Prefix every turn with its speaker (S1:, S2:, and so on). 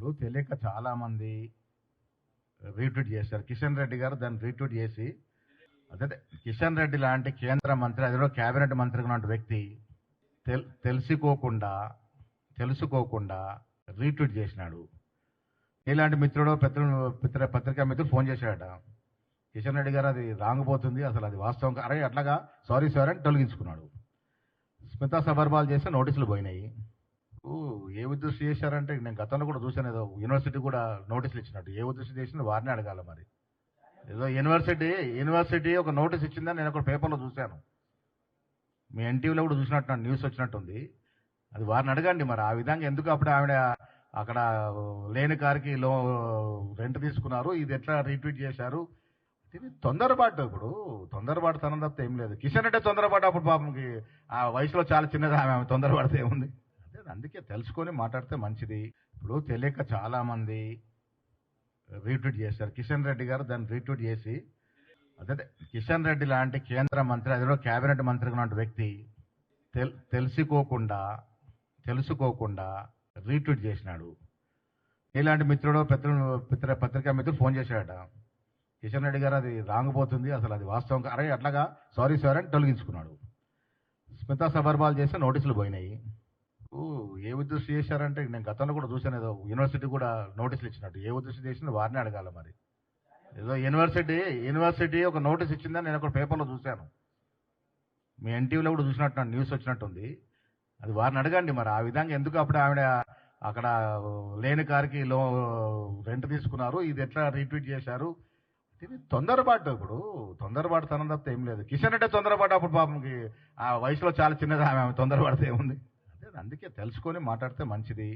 S1: ఇప్పుడు తెలియక చాలా మంది రీట్వీట్ చేశారు. కిషన్ రెడ్డి గారు దాన్ని రీట్వీట్ చేసి అదే కిషన్ రెడ్డి లాంటి కేంద్ర మంత్రి, అది కూడా కేబినెట్ మంత్రి లాంటి వ్యక్తి తెలుసుకోకుండా రీట్వీట్ చేసినాడు. ఇలాంటి మిత్రుడు పత్రికా మిత్రుడు ఫోన్ చేశాడట, కిషన్ రెడ్డి గారు అది రాంగ్ పోతుంది, అసలు అది వాస్తవం అరే అట్లాగా సారీ సార్ అని తొలగించుకున్నాడు. స్మితా సబర్బాల్ చేస్తే నోటీసులు పోయినాయి. ఏ ఉద్దేశం చేశారంటే నేను గతంలో కూడా చూశాను, ఏదో యూనివర్సిటీ కూడా నోటీసులు ఇచ్చినట్టు. ఏ ఉద్దేశం చేసినా వారిని అడగాల. మరి ఏదో యూనివర్సిటీ ఒక నోటీస్ ఇచ్చిందని నేను ఒక పేపర్లో చూశాను. మీ ఎన్టీవీలో కూడా చూసినట్టు న్యూస్ వచ్చినట్టుంది. అది వారిని అడగండి. మరి ఆ విధంగా ఎందుకు అప్పుడు ఆవిడ అక్కడ లేని కారుకి రెంట్ తీసుకున్నారు, ఇది ఎట్లా రీట్వీట్ చేశారు? ఇది తొందరపాటు. ఇప్పుడు తొందరపాటు తనం తప్పితే ఏం లేదు. కిషన్ రెడ్డి తొందరపాటు, అప్పుడు పాపంకి ఆ వయసులో చాలా చిన్నది ఆమె తొందరపడితే ఏముంది? అందుకే తెలుసుకొని మాట్లాడితే మంచిది. ఇప్పుడు తెలియక చాలా మంది రీట్వీట్ చేశారు. కిషన్ రెడ్డి గారు దాన్ని రీట్వీట్ చేసి అదే కిషన్ రెడ్డి లాంటి కేంద్ర మంత్రి, అది కూడా కేబినెట్ మంత్రి లాంటి వ్యక్తి తెలుసుకోకుండా రీట్వీట్ చేసినాడు. ఇలాంటి మిత్రుడు పత్రికా మిత్రుడు ఫోన్ చేశాడట, కిషన్ రెడ్డి గారు అది రాంగ్ పోతుంది, అసలు అది వాస్తవం అరే అట్లాగా సారీ సార్ అని తొలగించుకున్నాడు. స్మితా సబర్బాల్ చేస్తే నోటీసులు పోయినాయి. ఏ ఉద్దేశం చేశారంటే నేను గతంలో కూడా చూశాను, ఏదో యూనివర్సిటీ కూడా నోటీసులు ఇచ్చినట్టు. ఏ ఉద్దేశం చేసినా వారిని అడగాల. మరి ఏదో యూనివర్సిటీ ఒక నోటీస్ ఇచ్చిందని నేను ఒక పేపర్లో చూశాను. మీ ఎన్టీవీలో కూడా చూసినట్టు న్యూస్ వచ్చినట్టుంది. అది వారిని అడగండి. మరి ఆ విధంగా ఎందుకు అప్పుడు ఆవిడ అక్కడ లేని కారుకి రెంట్ తీసుకున్నారు, ఇది ఎట్లా రీట్వీట్ చేశారు? ఇది తొందరపాటు. ఇప్పుడు తొందరపాటు తనం తప్పితే ఏం లేదు. కిషన్ రెడ్డి తొందరపాటు, అప్పుడు పాపంకి ఆ వయసులో చాలా చిన్నది ఆమె తొందరపడితే ఏముంది? అందుకే తెలుసుకొని మాట్లాడితే మంచిది.